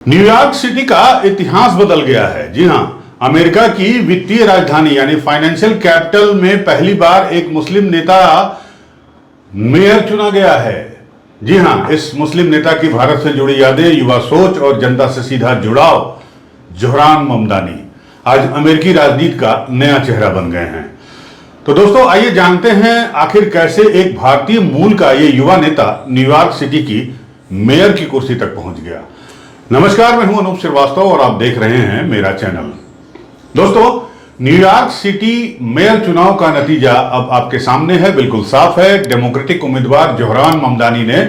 New York city का इतिहास बदल गया है। जी हां, अमेरिका की वित्तीय राजधानी यानी फाइनेंशियल कैपिटल में पहली बार एक मुस्लिम नेता मेयर चुना गया है। जी हां, इस मुस्लिम नेता की भारत से जुड़ी यादें, युवा सोच और जनता से सीधा जुड़ाव जोहरान ममदानी आज अमेरिकी राजनीति का नया चेहरा बन गए हैं। तो दोस्तों, आइए जानते हैं आखिर कैसे एक भारतीय मूल का ये युवा नेता न्यूयॉर्क सिटी की मेयर की कुर्सी तक पहुंच गया। नमस्कार, मैं हूं अनूप श्रीवास्तव और आप देख रहे हैं मेरा चैनल। दोस्तों, न्यूयॉर्क सिटी मेयर चुनाव का नतीजा अब आपके सामने है, बिल्कुल साफ है। डेमोक्रेटिक उम्मीदवार जोहरान ममदानी ने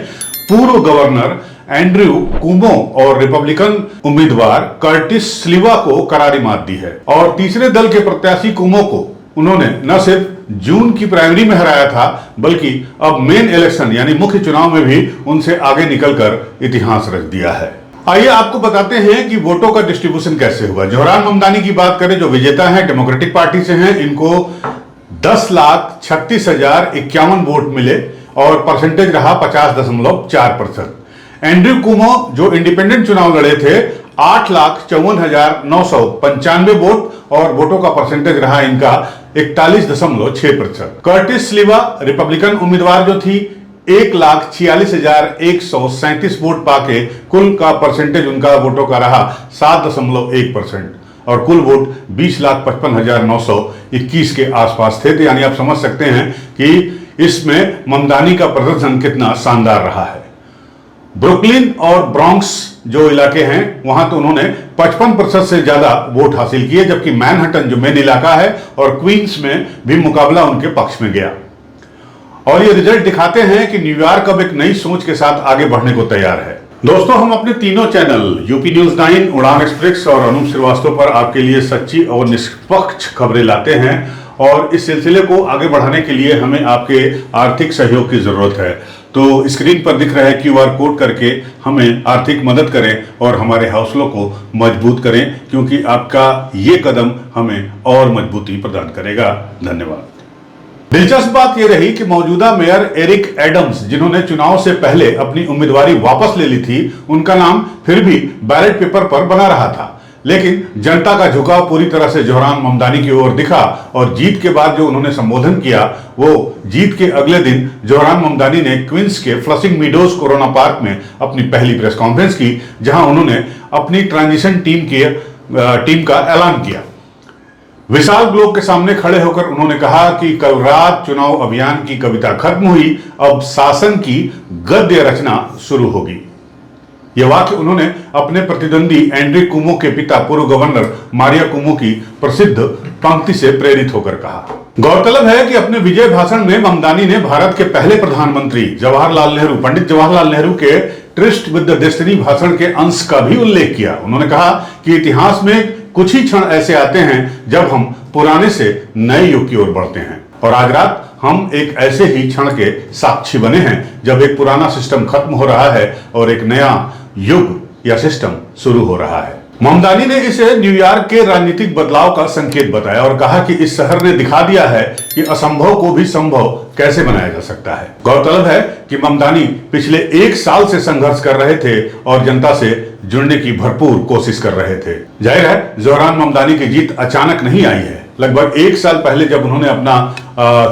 पूर्व गवर्नर एंड्रयू कुमो और रिपब्लिकन उम्मीदवार कर्टिस स्लीवा को करारी मात दी है। और तीसरे दल के प्रत्याशी कुमो को उन्होंने न सिर्फ जून की प्राइमरी में हराया था, बल्कि अब मेन इलेक्शन यानी मुख्य चुनाव में भी उनसे आगे निकलकर इतिहास रच दिया है। आइए आपको बताते हैं कि वोटों का डिस्ट्रीब्यूशन कैसे हुआ। जोहरान ममदानी की बात करें, जो विजेता हैं, डेमोक्रेटिक पार्टी से हैं, इनको 10,36,051 वोट मिले और परसेंटेज रहा 50.4%। एंड्रयू कुमो जो इंडिपेंडेंट चुनाव लड़े थे, 8,54,995 वोट और वोटों का परसेंटेज रहा इनका 41.6%। कर्टिस स्लीवा रिपब्लिकन उम्मीदवार जो थी, 1,46,137 वोट पाके कुल का परसेंटेज उनका वोटों का रहा 7.1% और कुल वोट 20,55,921 के आसपास थे। तो यानी आप समझ सकते हैं कि इसमें ममदानी का प्रदर्शन कितना शानदार रहा है। ब्रुकलिन और ब्रॉन्क्स जो इलाके हैं, वहां तो उन्होंने 55% से ज्यादा वोट हासिल किए, जबकि मैनहट्टन जो मेन इलाका है और क्वींस में भी मुकाबला उनके पक्ष में गया। और ये रिजल्ट दिखाते हैं कि न्यूयॉर्क अब एक नई सोच के साथ आगे बढ़ने को तैयार है। दोस्तों, हम अपने तीनों चैनल यूपी न्यूज 9, उड़ान एक्सप्रेस और अनूप श्रीवास्तव पर आपके लिए सच्ची और निष्पक्ष खबरें लाते हैं और इस सिलसिले को आगे बढ़ाने के लिए हमें आपके आर्थिक सहयोग की जरूरत है। तो स्क्रीन पर दिख रहे QR कोड करके हमें आर्थिक मदद करें और हमारे हौसलों को मजबूत करें, क्योंकि आपका ये कदम हमें और मजबूती प्रदान करेगा। धन्यवाद। दिलचस्प बात यह रही कि मौजूदा मेयर एरिक एडम्स, जिन्होंने चुनाव से पहले अपनी उम्मीदवारी वापस ले ली थी, उनका नाम फिर भी बैलेट पेपर पर बना रहा था। लेकिन जनता का झुकाव पूरी तरह से जोहरान ममदानी की ओर दिखा और जीत के बाद जो उन्होंने संबोधन किया, वो जीत के अगले दिन जोहरान ममदानी ने क्वींस के फ्लशिंग मीडोज कोरोना पार्क में अपनी पहली प्रेस कॉन्फ्रेंस की, जहां उन्होंने अपनी ट्रांजिशन टीम का ऐलान किया। विशाल ग्लोब के सामने खड़े होकर उन्होंने कहा कि कल रात चुनाव अभियान की कविता खत्म हुई, अब शासन की गद्य रचना शुरू होगी। यह वाक्य उन्होंने अपने प्रतिद्वंदी एंड्रयू कुमो के पिता पूर्व गवर्नर मारिया कुमो की प्रसिद्ध पंक्ति से प्रेरित होकर कहा। गौरतलब है कि अपने विजय भाषण में ममदानी ने भारत के पहले प्रधानमंत्री पंडित जवाहरलाल नेहरू के ट्रिस्ट विद द डेस्टिनी भाषण के अंश का भी उल्लेख किया। उन्होंने कहा कि इतिहास में कुछ ही क्षण ऐसे आते हैं जब हम पुराने से नए युग की ओर बढ़ते हैं, और आज रात हम एक ऐसे ही क्षण के साक्षी बने हैं जब एक पुराना सिस्टम खत्म हो रहा है और एक नया युग या सिस्टम शुरू हो रहा है। ममदानी ने इसे न्यूयॉर्क के राजनीतिक बदलाव का संकेत बताया और कहा कि इस शहर ने दिखा दिया है कि असंभव को भी संभव कैसे बनाया जा सकता है। गौरतलब है कि ममदानी पिछले 1 साल से संघर्ष कर रहे थे और जनता से जुड़ने की भरपूर कोशिश कर रहे थे। जाहिर है, जोहरान ममदानी की जीत अचानक नहीं आई है। लगभग 1 साल पहले जब उन्होंने अपना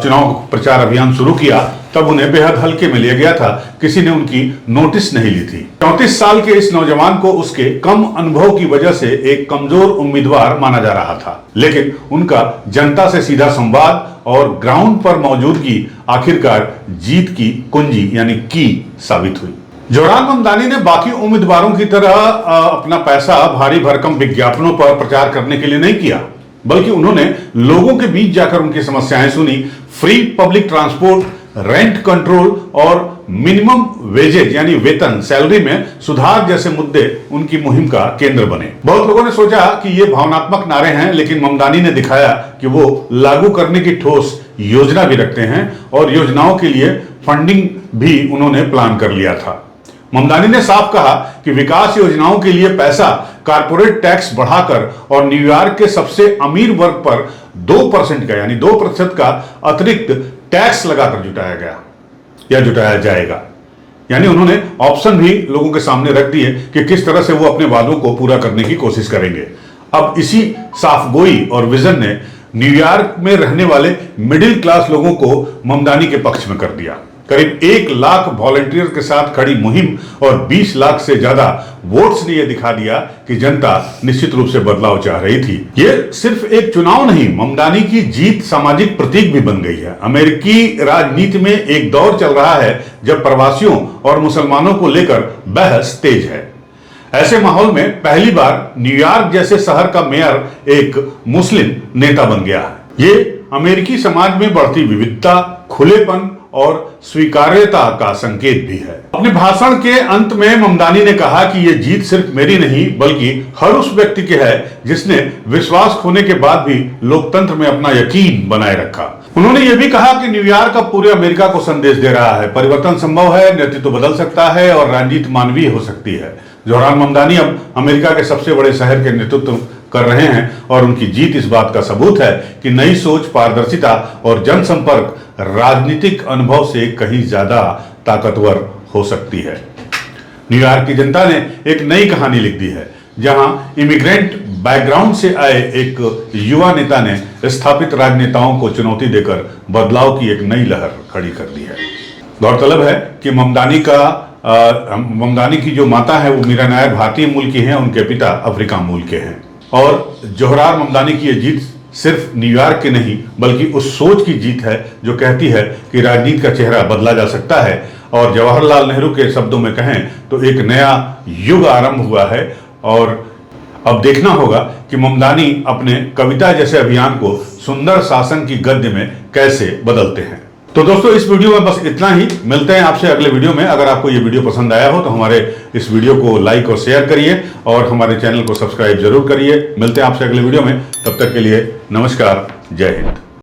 चुनाव प्रचार अभियान शुरू किया, तब उन्हें बेहद हल्के में लिया गया था, किसी ने उनकी नोटिस नहीं ली थी। 34 साल के इस नौजवान को उसके कम अनुभव की वजह से एक कमजोर उम्मीदवार माना जा रहा था, लेकिन उनका जनता से सीधा संवाद और ग्राउंड पर मौजूदगी आखिरकार जीत की कुंजी यानी की साबित हुई। जोहरान ममदानी ने बाकी उम्मीदवारों की तरह अपना पैसा भारी भरकम विज्ञापनों पर प्रचार करने के लिए नहीं किया, बल्कि उन्होंने लोगों के बीच जाकर उनकी समस्याएं सुनी। Free public transport, rent control और मिनिमम वेजेज यानी वेतन, सैलरी में सुधार जैसे मुद्दे उनकी मुहिम का केंद्र बने। बहुत लोगों ने सोचा कि ये भावनात्मक नारे हैं, लेकिन ममदानी ने दिखाया कि वो लागू करने की ठोस योजना भी रखते हैं और योजनाओं के लिए फंडिंग भी उन्होंने प्लान कर लिया था। ममदानी ने साफ कहा कि विकास योजनाओं के लिए पैसा कारपोरेट टैक्स बढ़ाकर और न्यूयॉर्क के सबसे अमीर वर्ग पर 2% का यानी 2% का अतिरिक्त टैक्स लगाकर जुटाया जाएगा। यानी उन्होंने ऑप्शन भी लोगों के सामने रख दिए कि किस तरह से वो अपने वादों को पूरा करने की कोशिश करेंगे। अब इसी साफगोई और विजन ने न्यूयॉर्क में रहने वाले मिडिल क्लास लोगों को ममदानी के पक्ष में कर दिया। करीब 1 लाख वॉलंटियर के साथ खड़ी मुहिम और 20 लाख से ज्यादा वोट्स ने यह दिखा दिया कि जनता निश्चित रूप से बदलाव चाह रही थी। यह सिर्फ एक चुनाव नहीं, ममदानी की जीत सामाजिक प्रतीक भी बन गई है। अमेरिकी राजनीति में एक दौर चल रहा है जब प्रवासियों और मुसलमानों को लेकर बहस तेज है। ऐसे माहौल में पहली बार न्यूयॉर्क जैसे शहर का मेयर एक मुस्लिम नेता बन गया है। ये अमेरिकी समाज में बढ़ती विविधता, खुलेपन और स्वीकार्यता का संकेत भी है। अपने भाषण के अंत में ममदानी ने कहा कि यह जीत सिर्फ मेरी नहीं बल्कि हर उस व्यक्ति की है जिसने विश्वास खोने के बाद भी लोकतंत्र में अपना यकीन बनाए रखा। उन्होंने यह भी कहा कि न्यूयॉर्क अब पूरे अमेरिका को संदेश दे रहा है, परिवर्तन संभव है, नेतृत्व बदल सकता है और राजनीति मानवीय हो सकती है। जोहरान ममदानी अब अमेरिका के सबसे बड़े शहर के नेतृत्व कर रहे हैं और उनकी जीत इस बात का सबूत है कि नई सोच, पारदर्शिता और जनसंपर्क राजनीतिक अनुभव से कहीं ज्यादा ताकतवर हो सकती है। न्यूयॉर्क की जनता ने एक नई कहानी लिख दी है, जहां इमिग्रेंट बैकग्राउंड से आए एक युवा नेता ने स्थापित राजनेताओं को चुनौती देकर बदलाव की एक नई लहर खड़ी कर दी है। गौरतलब है कि ममदानी की जो माता है वो मीरा नायर भारतीय मूल की हैं, उनके पिता अफ्रीका मूल के हैं। और जोहरार ममदानी की यह जीत सिर्फ न्यूयॉर्क की नहीं बल्कि उस सोच की जीत है जो कहती है कि राजनीति का चेहरा बदला जा सकता है। और जवाहरलाल नेहरू के शब्दों में कहें तो एक नया युग आरंभ हुआ है और अब देखना होगा कि ममदानी अपने कविता जैसे अभियान को सुंदर शासन की गद्य में कैसे बदलते हैं। तो दोस्तों, इस वीडियो में बस इतना ही। मिलते हैं आपसे अगले वीडियो में। अगर आपको ये वीडियो पसंद आया हो तो हमारे इस वीडियो को लाइक और शेयर करिए और हमारे चैनल को सब्सक्राइब जरूर करिए। मिलते हैं आपसे अगले वीडियो में, तब तक के लिए नमस्कार, जय हिंद।